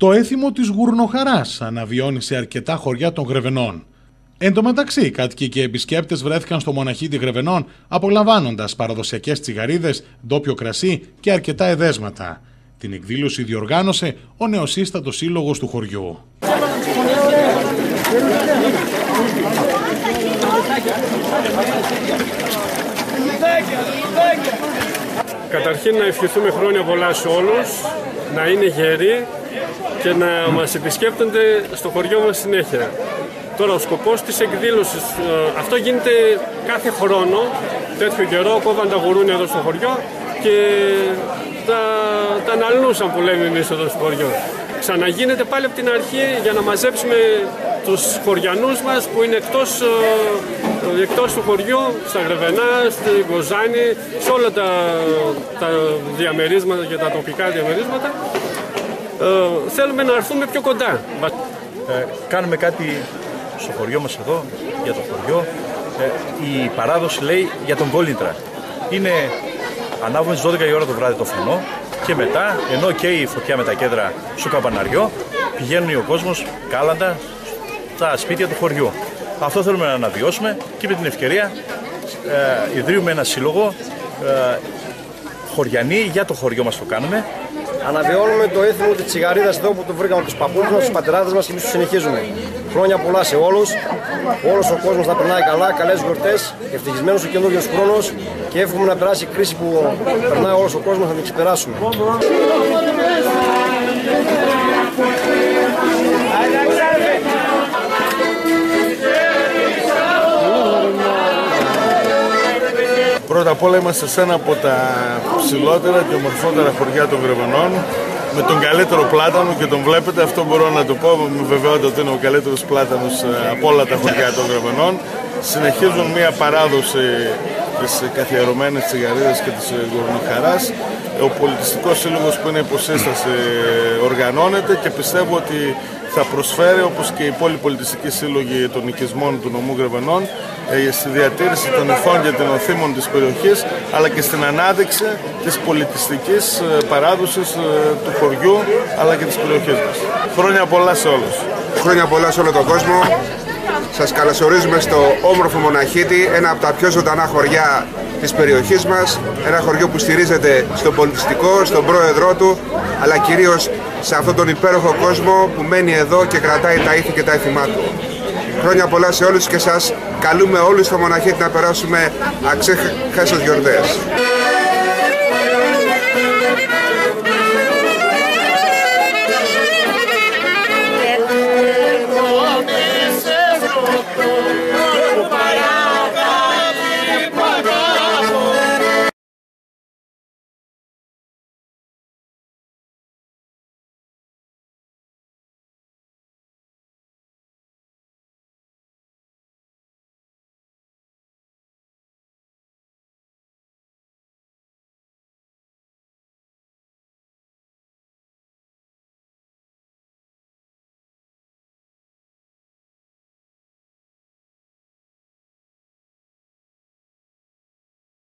Το έθιμο της γουρνοχαράς αναβιώνει σε αρκετά χωριά των Γρεβενών. Εν τω μεταξύ, κάτοικοι και επισκέπτες βρέθηκαν στο μοναχίτη Γρεβενών απολαμβάνοντας παραδοσιακές τσιγαρίδες, ντόπιο κρασί και αρκετά εδέσματα. Την εκδήλωση διοργάνωσε ο νεοσύστατος σύλλογος του χωριού. Καταρχήν να ευχηθούμε χρόνια πολλά σε όλους, να είναι γεροί και να μας επισκέπτονται στο χωριό μας συνέχεια. Τώρα ο σκοπός της εκδήλωσης, αυτό γίνεται κάθε χρόνο, τέτοιο καιρό κόβαν τα γουρούνια εδώ στο χωριό και τα αναλούσαν που λέμε εμείς εδώ στο χωριό. Ξαναγίνεται πάλι από την αρχή για να μαζέψουμε τους χωριανούς μας που είναι εκτός του χωριού, στα Γρεβενά, στην Κοζάνη, σε όλα τα διαμερίσματα και τα τοπικά διαμερίσματα. Θέλουμε να έρθουμε πιο κοντά. Κάνουμε κάτι στο χωριό μας εδώ, για το χωριό. Η παράδοση λέει για τον Κόλυντρα. Είναι ανάβουμε στις 12 η ώρα το βράδυ το φανό και μετά, ενώ καίει η φωτιά με τα κέντρα στο καμπαναριό, πηγαίνουν ο κόσμος κάλαντα στα σπίτια του χωριού. Αυτό θέλουμε να αναβιώσουμε και με την ευκαιρία ιδρύουμε ένα σύλλογο χωριανοί, για το χωριό μας το κάνουμε. Αναβιώνουμε το έθιμο της τσιγαρίδας εδώ που το βρήκαμε από τους παππούς μας, τους πατεράδες μας και εμείς το συνεχίζουμε. Χρόνια πολλά σε όλους, όλος ο κόσμος να περνάει καλά, καλές γιορτές, ευτυχισμένος ο καινούριος χρόνος και εύχομαι να περάσει η κρίση που περνάει όλος ο κόσμος να την ξεπεράσουμε. Πρώτα απ' όλα είμαστε σε ένα από τα ψηλότερα και ομορφότερα χωριά των Γρεβενών, με τον καλύτερο πλάτανο και τον βλέπετε, αυτό μπορώ να το πω με βεβαιότητα ότι είναι ο καλύτερος πλάτανος από όλα τα χωριά των Γρεβενών. Συνεχίζουν μια παράδοση της καθιερωμένης τσιγαρίδας και της γουρνοχαράς. Ο πολιτιστικός σύλλογος που είναι υποσύσταση οργανώνεται και πιστεύω ότι θα προσφέρει, όπως και οι πολυπολιτιστικοί σύλλογοι των οικισμών του νομού Γρεβενών, στη διατήρηση των ηθών και των οθήμων της περιοχής, αλλά και στην ανάδειξη της πολιτιστικής παράδοσης του χωριού, αλλά και της περιοχής μας. Χρόνια πολλά σε όλους. Χρόνια πολλά σε όλο τον κόσμο. Σας καλωσορίζουμε στο όμορφο Μοναχίτη, ένα από τα πιο ζωντανά χωριά της περιοχής μας. Ένα χωριό που στηρίζεται στον πολιτιστικό, στον πρόεδρό του, αλλά κυρίως σε αυτόν τον υπέροχο κόσμο που μένει εδώ και κρατάει τα ήθη και τα έθιμά του. Χρόνια πολλά σε όλους και σας καλούμε όλους στο Μοναχίτη να περάσουμε αξέχαστες γιορτές.